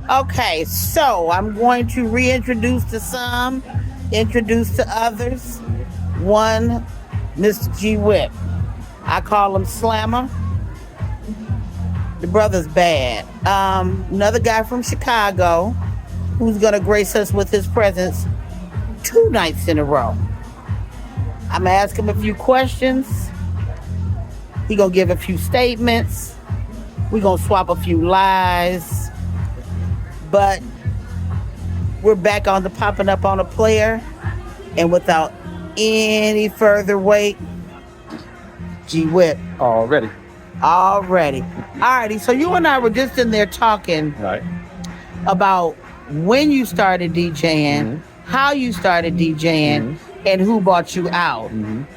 Okay, so I'm going to reintroduce to some, introduce to others. One, Mr. G Whip. I call him Slammer. The brother's bad. Another guy from Chicago who's going to grace us with his presence 2 nights in a row. I'm going to ask him a few questions. He going to give a few statements. We're going to swap a few lies. But we're back on the Popping Up on a Player. And without any further wait, G Whip. Already. Alrighty. So you and I were just in there talking Right. about when you started DJing, how you started DJing, and who bought you out.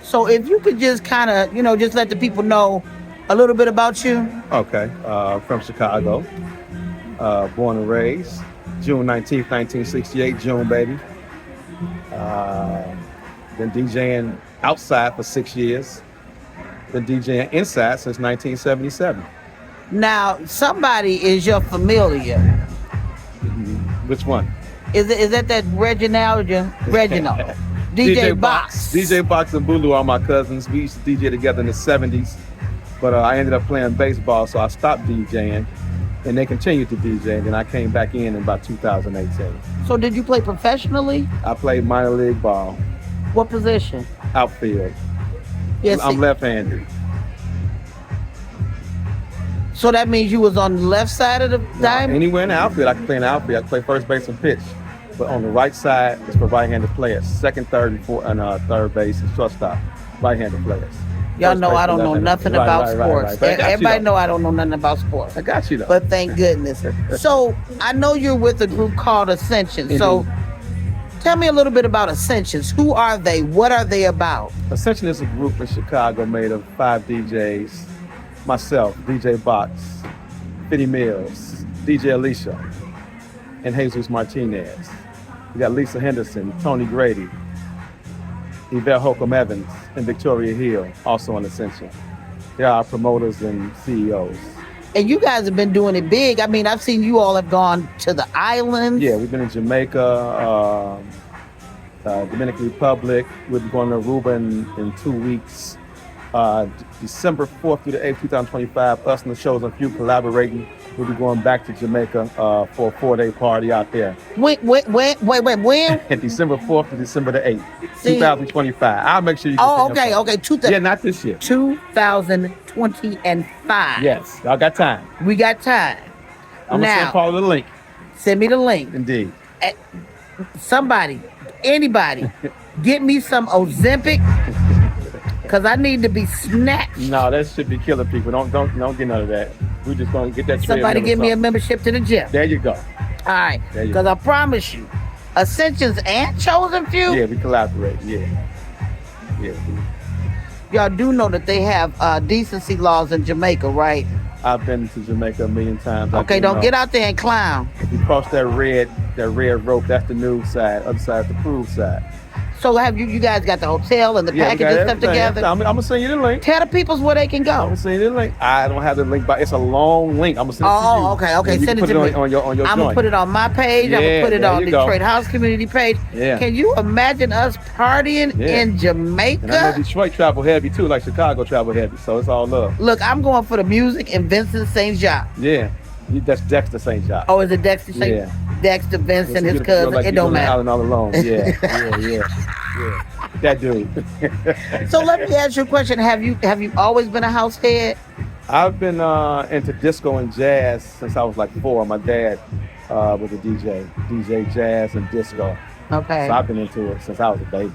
So if you could just kind of, just let the people know a little bit about you. Okay. From Chicago. Born and raised. June 19th, 1968. June, baby. Been DJing outside for 6 years. Been DJing inside since 1977. Now, somebody is your familiar. Which one? Is that Reginald? DJ Box. DJ Box and Bulu are my cousins. We used to DJ together in the 70s. But I ended up playing baseball, so I stopped DJing. And they continued to DJ, and then I came back in about 2018. So did you play professionally? I played minor league ball, What position? outfield. Yes. I'm left-handed. So that means you was on the left side of the diamond? Anywhere in the outfield, I can play in the outfield. I can play first base and pitch. But on the right side, it's for right-handed players. Second, third, and third base and shortstop. Right-handed players. Y'all First know base I and don't know left-handed. nothing Right, about right, sports. right. But I got you, Everybody though. know I don't know nothing about sports. I got you, though. But thank goodness. So I know you're with a group called Ascension. So tell me a little bit about Ascensions. Who are they? What are they about? Ascension is a group in Chicago made of 5 DJs. Myself, DJ Box, 50 Mills, DJ Alicia, and Jesus Martinez. We got Lisa Henderson, Tony Grady, Yvette Holcomb Evans, and Victoria Hill, also on Ascension. They are our promoters and CEOs. And you guys have been doing it big. I mean, I've seen you all have gone to the islands. Yeah, we've been in Jamaica, Dominican Republic. We'll be going to Aruba in 2 weeks. December 4th through the 8th, 2025, us and the Shows and Few collaborating. We'll be going back to Jamaica for a 4-day party out there. Wait, when? December 4th to December the 8th, See- 2025. I'll make sure you Oh, get the okay. info. Yeah, not this year. 2025. Yes, y'all got time. We got time. I'm going to send Paul the link. Send me the link. Indeed. Somebody, anybody, get me some Ozempic, because I need to be snatched. No, that should be killing people. Don't get none of that. We're just going to get that. Somebody give me a membership to the gym. There you go. All right, There you because I promise you, Ascensions and Chosen Few, Yeah, we collaborate. Yeah. y'all do know that they have decency laws in Jamaica, right? I've been to Jamaica a million times. Okay, don't get out there and clown. If you cross that red rope, that's the nude side. Other side is the cruise side. So have you guys got the hotel and the Yeah, we package got and stuff everything. together? I'm gonna send you the link. Tell the peoples where they can I'm go. gonna send you the link. I don't have the link, but it's a long link. I'm gonna send it to you. Oh, okay. And you Send can it to put me. on your I'm gonna joint. put it on my page. I'm gonna Yeah, put it there on you go. Detroit House Community page. Yeah. Can you imagine us partying Yeah. in Jamaica? And I know Detroit travel heavy too, like Chicago travel heavy. So it's all love. Look, I'm going for the music in Vincent St. John. Yeah. That's Dexter St. John. Oh, is it Dexter St. Yeah. Dexter, Vincent, his Let's get a girl cousin. like It you don't on the matter. island all alone. Yeah. That dude. So let me ask you a question. Have you always been a house head? I've been into disco and jazz since I was like 4. My dad was a DJ jazz and disco. Okay. So I've been into it since I was a baby.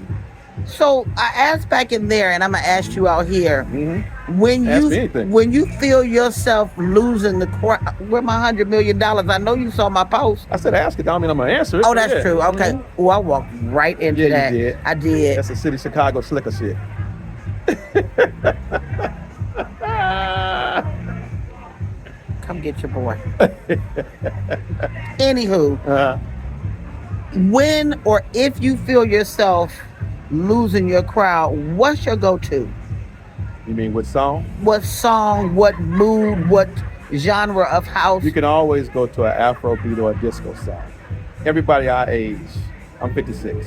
So I asked back in there, and I'm gonna ask you out here. Mm-hmm. When Ask me anything. when you feel yourself losing the where my $100 million? I know you saw my post. I said ask it, I mean I'm gonna answer it. Oh, that's Yeah. true. Okay. Mhm. Oh, I walked right into Yeah, that. you did. I did. That's a city Chicago slicker shit. Come get your boy. Anywho, when or if you feel yourself losing your crowd, what's your go-to? You mean what song? What song? What mood? What genre of house? You can always go to an Afrobeat or a disco song. Everybody our age, I'm 56.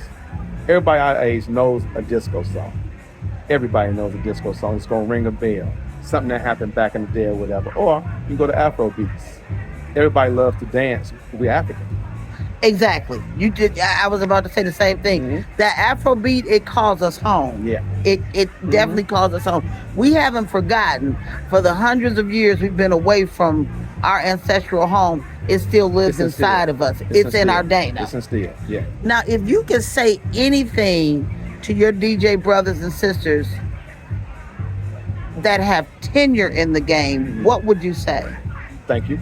Everybody our age knows a disco song. Everybody knows a disco song. It's gonna ring a bell. Something that happened back in the day or whatever. Or you can go to Afro beats. Everybody loves to dance. We're African. Exactly. You did. I was about to say the same thing. Mm-hmm. That Afrobeat, it calls us home. Yeah. It definitely calls us home. We haven't forgotten for the hundreds of years we've been away from our ancestral home. It still lives It's inside instilled. of us. It's in our instilled. DNA. It's instilled. Yeah. Now, if you could say anything to your DJ brothers and sisters that have tenure in the game, what would you say? Thank you.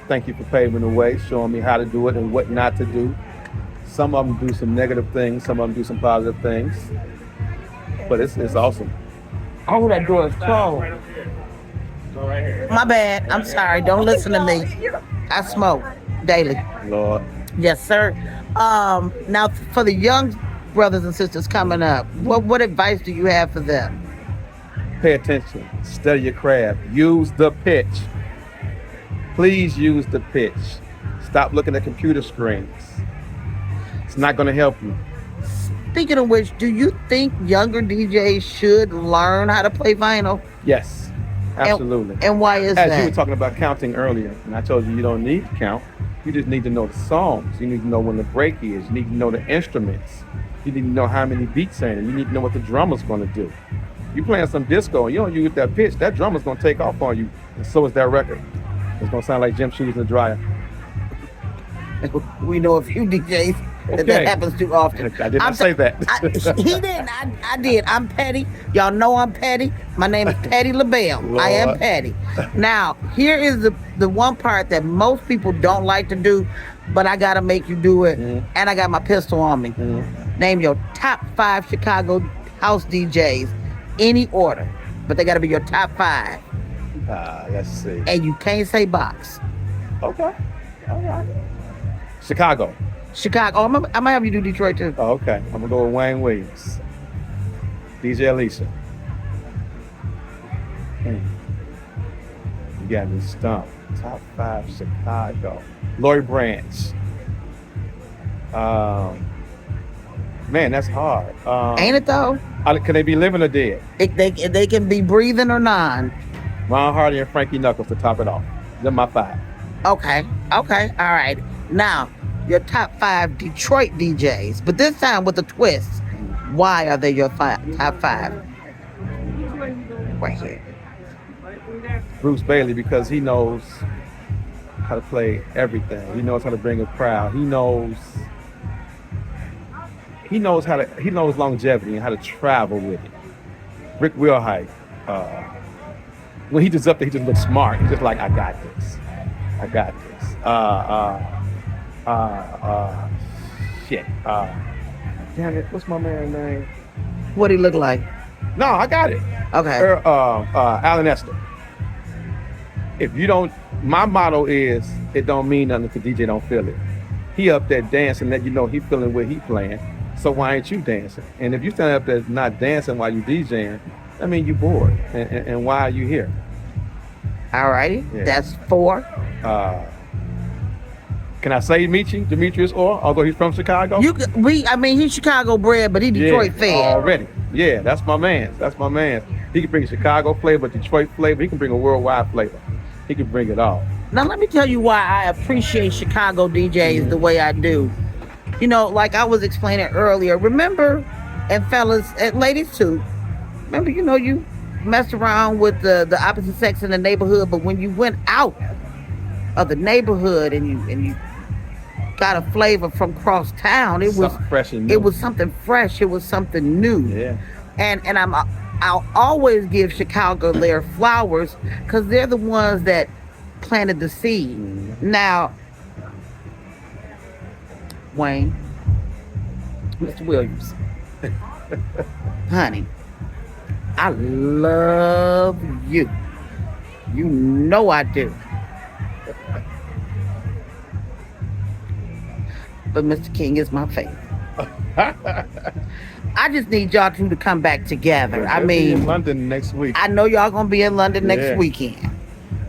Thank you for paving the way, showing me how to do it and what not to do. Some of them do some negative things, some of them do some positive things. But it's awesome. Oh, that door is closed. My bad. I'm sorry. Don't listen to me. I smoke daily. Lord. Yes, sir. Now, for the young brothers and sisters coming up, what advice do you have for them? Pay attention. Study your craft. Use the pitch. Please use the pitch. Stop looking at computer screens. It's not going to help you. Speaking of which, do you think younger DJs should learn how to play vinyl? Yes, absolutely. And why is As that? you were talking about counting earlier, and I told you you don't need to count. You just need to know the songs. You need to know when the break is. You need to know the instruments. You need to know how many beats are in it. You need to know what the drummer's going to do. You playing some disco and you don't use that pitch, that drummer's going to take off on you. And so is that record. It's going to sound like gym shoes in the dryer. We know a few DJs that Okay. happens too often. I did not say that. He didn't. I did. I'm petty. Y'all know I'm petty. My name is Petty LaBelle. I am Lord. petty. Now, here is the one part that most people don't like to do, but I got to make you do it. And I got my pistol on me. Name your top 5 Chicago house DJs, any order, but they got to be your top 5. Let's see. And you can't say box. Okay. All right. Chicago. Chicago. I'm gonna have you do Detroit too. Oh, okay. I'm going to go with Wayne Williams. DJ Alicia. You got me stumped. Top 5 Chicago. Lloyd Branch. Man, that's hard. Ain't it though? Can they be living or dead? They can be breathing or non. Ron Hardy and Frankie Knuckles to top it off. They're my 5. Okay. All right. Now, your top 5 Detroit DJs, but this time with a twist. Why are they your top 5? Right here. Bruce Bailey, because he knows how to play everything. He knows how to bring a crowd. He knows longevity and how to travel with it. Rick Wilhite, when he just up there, he just looks smart. He's just like, I got this. Shit. Damn it, what's my man's name? What he look like? No, I got it. Okay. Alan Esther. If you don't, my motto is, it don't mean nothing if the DJ don't feel it. He up there dancing, let you know he feeling what he playing. So why ain't you dancing? And if you stand up there not dancing while you DJing, I mean you bored. And why are you here? All righty. Yeah. That's 4. Can I say Demetrius Orr, although he's from Chicago? He's Chicago bred, but he Detroit fed. Already. Yeah, that's my man. He can bring Chicago flavor, Detroit flavor. He can bring a worldwide flavor. He can bring it all. Now let me tell you why I appreciate Chicago DJs the way I do. You know, like I was explaining earlier, remember, and fellas, and ladies too, remember, you messed around with the opposite sex in the neighborhood, but when you went out of the neighborhood and you got a flavor from cross town, it was fresh and new. It was something fresh. It was something new. Yeah. And I'll always give Chicago their flowers because they're the ones that planted the seed. Now, Wayne, Mr. Williams, honey, I love you. You know I do. But Mr. King is my favorite. I just need y'all two to come back together. I They'll be mean, in London next week. I know y'all gonna be in London next Yeah. weekend.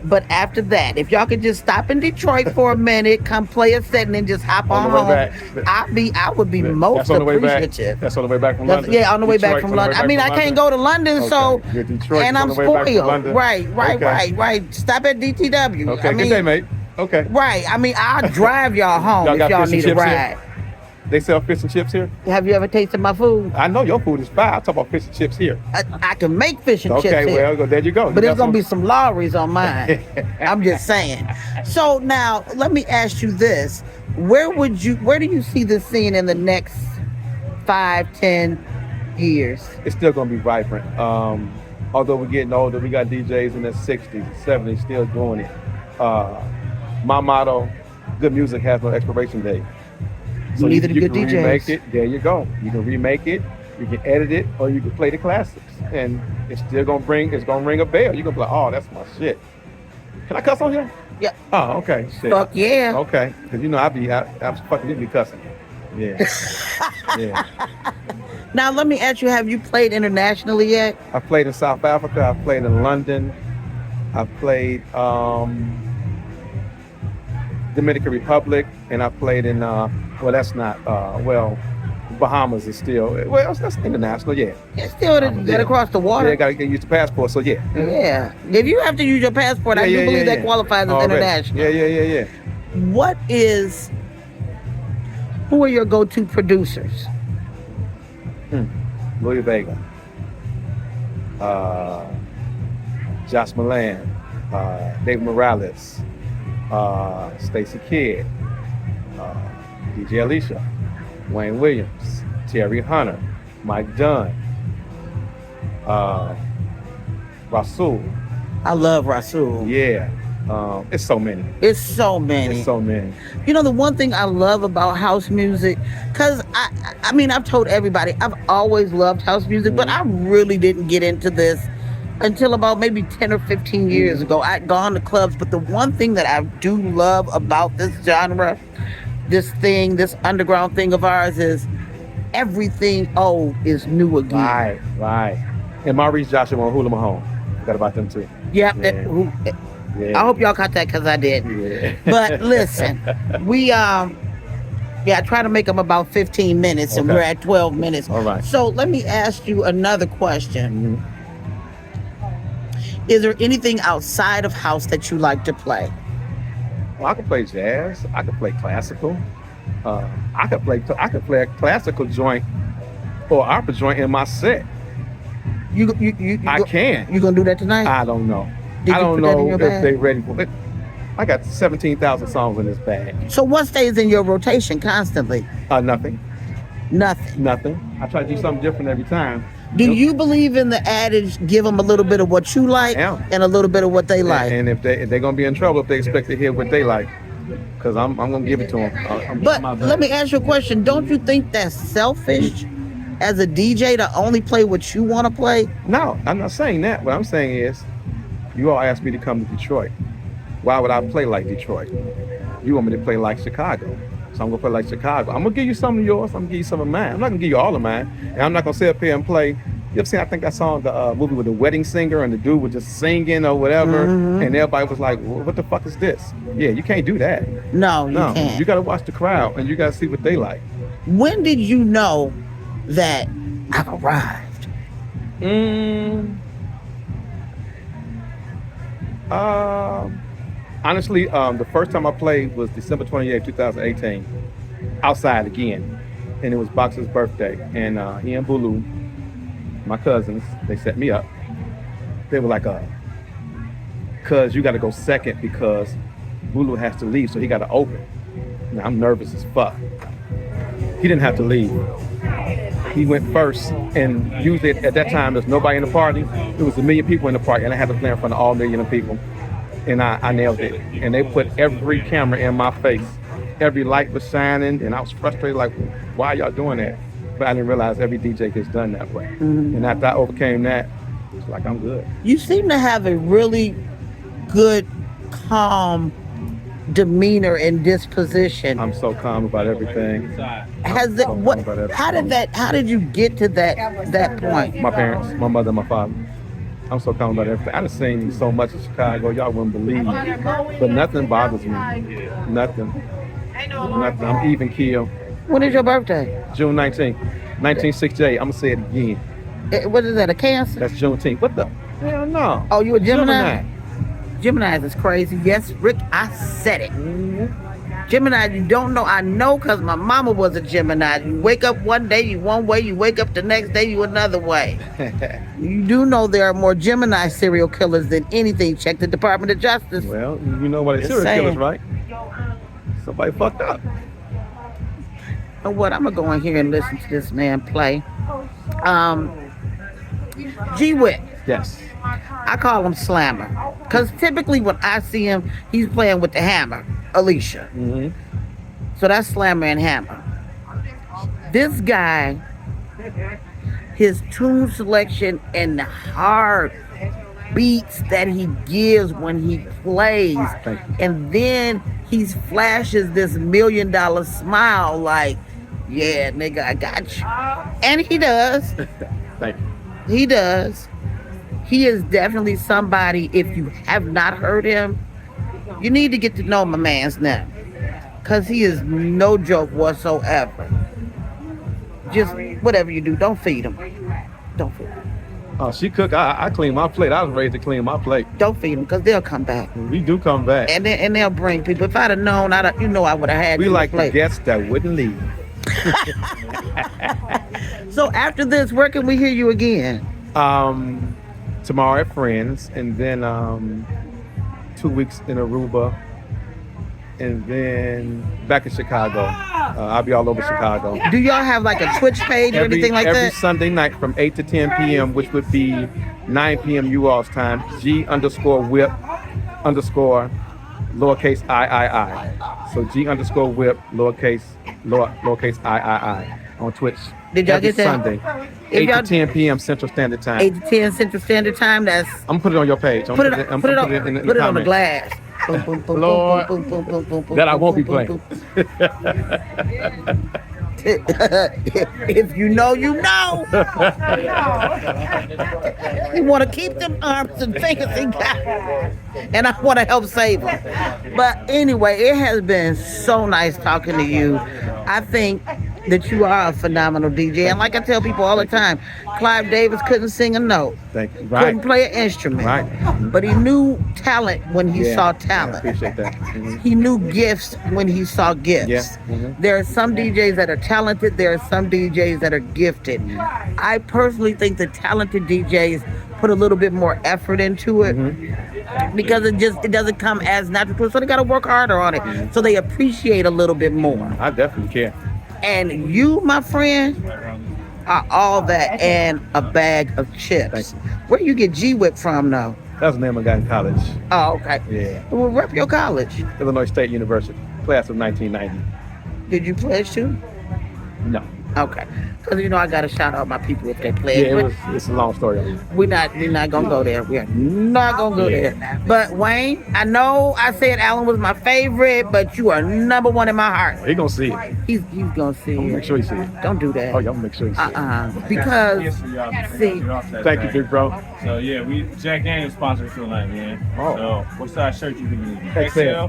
But after that, if y'all could just stop in Detroit for a minute, come play a set, and then just hop On on the way home, back. I would be That's most on the way back. appreciative. That's on the way back from London. Yeah, on the way back Detroit's from on the way London. I back mean, from I can't London? go to London, so Okay. Good. Detroit and is on I'm the way back from spoiled. London. Right. Stop at DTW. Okay, I mean, good day, mate. Okay. right. I mean, I'll drive y'all home Y'all if got y'all fish and need a chips here? ride. They sell fish and chips here? Have you ever tasted my food? I know your food is fire. I talk about fish and chips here. I can make fish and chips Okay, here. well, there you go. But You there's got gonna be some lorries on mine. I'm just saying. So now let me ask you this. Where do you see this scene in the next 5-10 years? It's still gonna be vibrant. Although we're getting older, we got DJs in their 60s, 70s still doing it. My motto, good music has no expiration date. So Neither do you good can DJs. remake it. There you go. You can remake it, you can edit it, or you can play the classics. And it's still gonna ring a bell. You're gonna be like, oh, that's my shit. Can I cuss on here? Yeah. Oh, okay. Shit. Fuck yeah. Okay. Because you know I fucking be cussing. Yeah. Yeah. Now let me ask you, have you played internationally yet? I played in South Africa, I played in London, I played Dominican Republic, and I played in Bahamas is still that's international, yeah. It's still get across the water. Yeah, gotta use the passport, so yeah. Yeah. If you have to use your passport, I do believe that qualifies as Already. international. Yeah. Who are your go-to producers? Louis Vega, Josh Milan, David Morales, Stacey Kidd, DJ Alicia, Wayne Williams, Terry Hunter, Mike Dunn, Rasul. I love Rasul. Yeah. It's so many. It's so many. It's so many. You know, the one thing I love about house music, because I mean, I've told everybody, I've always loved house music, but I really didn't get into this until about maybe 10 or 15 years ago. I'd gone to clubs, but the one thing that I do love about this genre, this underground thing of ours, is everything old is new again. Right. And Maurice Joshua and Hula Mahone. Forgot about them too. Yep. Yeah. I hope y'all caught that because I didn't. Yeah. But listen, we I try to make them about 15 minutes, and Okay. we're at 12 minutes. All right. So let me ask you another question. Is there anything outside of house that you like to play? Well, I can play jazz. I can play classical. I could play a classical joint or opera joint in my set. I can. You gonna do that tonight? I don't know. Did I you don't put that in know your if bag? they ready for it. I got 17,000 songs in this bag. So what stays in your rotation constantly? Nothing. Nothing. I try to do something different every time. Do you believe in the adage, give them a little bit of what you like and a little bit of what they like? And if they're gonna be in trouble if they expect to hear what they like, because I'm gonna give it to them. But let me ask you a question. Don't you think that's selfish as a DJ to only play what you want to play? No, I'm not saying that. What I'm saying is, you all asked me to come to Detroit. Why would I play like Detroit? You want me to play like Chicago. So I'm gonna play like Chicago. I'm gonna give you some of yours, I'm gonna give you some of mine. I'm not gonna give you all of mine. And I'm not gonna sit up here and play. You ever seen, I think I saw the movie with the wedding singer and the dude was just singing or whatever, and everybody was like, what the fuck is this? Yeah, you can't do that. No, you can't. You gotta watch the crowd and you gotta see what they like. When did you know that I've arrived? Honestly, the first time I played was December 28, 2018, outside again. And it was Boxer's birthday. And he and Bulu, my cousins, they set me up. They were like, cuz you gotta go second because Bulu has to leave, so he gotta open. Now I'm nervous as fuck. He didn't have to leave. He went first, and usually at that time there's nobody in the party. There was 1 million people in the party, and I had to play in front of all 1 million of people. And I nailed it. And they put every camera in my face. Every light was shining, and I was frustrated, like, why y'all doing that? But I didn't realize every DJ gets done that way. And after I overcame that, it's like, I'm good. You seem to have a really good, calm demeanor and disposition. I'm so calm about everything. How did you get to that point? My parents, my mother, and my father. I'm so calm about everything. I done seen so much in Chicago, y'all wouldn't believe. But nothing bothers me. Nothing. Nothing. I'm even keel. When is your birthday? June 19th, 1968. I'm gonna say it again. What is that, a Cancer? That's Juneteenth. What the? Hell no. Oh, you a Gemini? Gemini is crazy. Yes, Rick, I said it. Gemini, you don't know. I know because my mama was a Gemini. You wake up one day, you one way. You wake up the next day, you another way. You do know there are more Gemini serial killers than anything. Check the Department of Justice. Well, you know what? Serial killers, right? Somebody fucked up. You know what? I'm going to go in here and listen to this man play. G-Wit. Yes. I call him Slammer. Because typically when I see him, he's playing with the hammer, Alicia. Mm-hmm. So that's Slammer and Hammer. This guy, his tune selection and the hard beats that he gives when he plays, and then he flashes this $1 million smile like, yeah, nigga, I got you. And he does. Thank you. He does. He is definitely somebody, if you have not heard him, you need to get to know my man's now. Because he is no joke whatsoever. Just whatever you do, don't feed him. Don't feed him. Oh, she cook. I clean my plate. I was ready to clean my plate. Don't feed them because they'll come back. We do come back. And they'll bring people. If I'd have known, I would have had. We like the guests that wouldn't leave. So after this, where can we hear you again? Tomorrow at Friends, and then 2 weeks in Aruba, and then back in Chicago. I'll be all over Chicago. Do y'all have like a Twitch page or anything like that? Every Sunday night from 8 to 10 p.m., which would be 9 p.m. you all's time. G_whip_ lowercase I. So G_whip_ lowercase I on Twitch. Did y'all every get that? Sunday, 8 to 10 p.m. Central Standard Time. 8 to 10 Central Standard Time. That's. I'm gonna put it on your page. Put it on the glass. Boom, boom, boom, Lord, boom, boom, boom, boom, boom, that I boom, won't be boom, playing. boom. If you know, you know. You want to keep them arms and fingers he got, and I want to help save them. But anyway, it has been so nice talking to you. I think that you are a phenomenal DJ, and like I tell people all the time, Clive Davis couldn't sing a note. Thank you. Right. Couldn't play an instrument. Right. But he knew talent when he saw talent. I appreciate that. Mm-hmm. He knew gifts when he saw gifts. Yeah. Mm-hmm. There are some DJs that are talented. There are some DJs that are gifted. Mm-hmm. I personally think the talented DJs put a little bit more effort into it, because it doesn't come as natural. So they got to work harder on it. So they appreciate a little bit more. I definitely care. And you, my friend, are all that and a bag of chips. Where you get G-Whip from, though? That's the name I got in college. Oh, okay. Yeah. Well, rep your college. Illinois State University, class of 1990. Did you pledge too? No. Okay. Because, I got to shout out my people if they pledge. Yeah, it's a long story. We're not going to go there. We're not going to go there. But, Wayne, I know I said Alan was my favorite, but you are number one in my heart. He going to see it. He's going to see I'm it. Make sure he see it. Don't do that. Oh, y'all make sure he see it. Because, see. Thank you, big bro. So, yeah, Jack Daniels sponsored for tonight, man. Oh. So, what size shirt you can use? XL.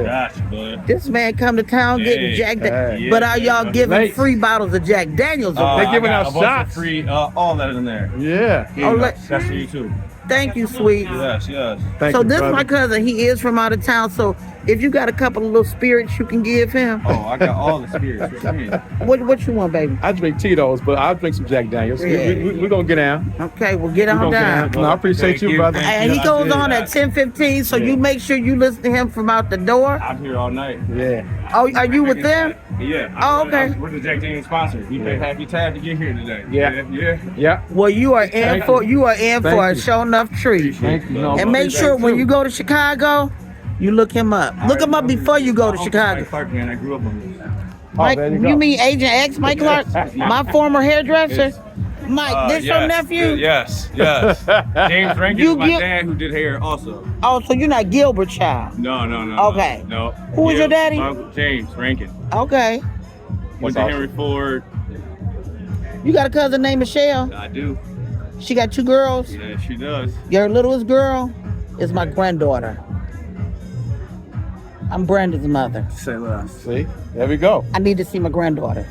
Gotcha, bud. This man come to town getting Jack Daniels. But are y'all giving free bottles of Jack Daniels away? They're giving out a bunch shots. of free, all that in there. Yeah. That's for you, too. Thank you, sweet. Yes. Thank So you, this brother. my cousin. He is from out of town. So if you got a couple of little spirits you can give him. Oh, I got all the spirits. What you want, baby? I drink Tito's, but I'll drink some Jack Daniels. Yeah. We're going to get down. Okay, well get on down. No, I appreciate you, brother. And he goes on at 10:15, so you make sure you listen to him from out the door. I'm here all night. Yeah. Oh, are you with them? Yeah. Oh, okay. We're the Jack Daniels sponsor. You pay half your tab to get here today. Yeah. Well, you are in Thank for you. a show enough treat. Thank you. No, And make sure when you go to Chicago, you look him up. Look him up before you go to Chicago. Mike Clark, man, I grew up on this. Mike, there you you go. mean Agent X, Mike Clark, my former hairdresser? Mike, this your nephew? Yes. James Rankin is my You- dad who did hair also. Oh, so you're not Gilbert child? No. Okay. No. Who was your daddy? James Rankin. Okay. Went to Henry Ford. You got a cousin named Michelle? I do. She got 2 girls. Yeah, she does. Your littlest girl is my granddaughter. I'm Brandon's mother. Say less. See, there we go. I need to see my granddaughter.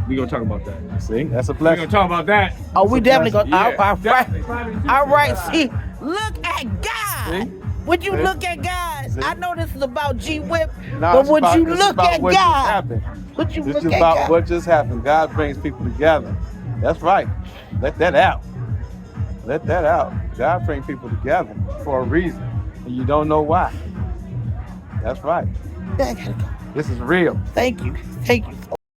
We gonna talk about that. See, that's a We blessing. gonna talk about that. Oh, we definitely gonna. Yeah, All right. definitely. All right. See, look at God. See? Would you See? look at God? See? I know this is about G Whip, No, but it's would about- you it's look about at what just God? happened. Would you This look is at about God? what just happened. God brings people together. That's right. Let that out. Let that out. God brings people together for a reason, and you don't know why. That's right. I gotta go. This is real. Thank you. Thank you.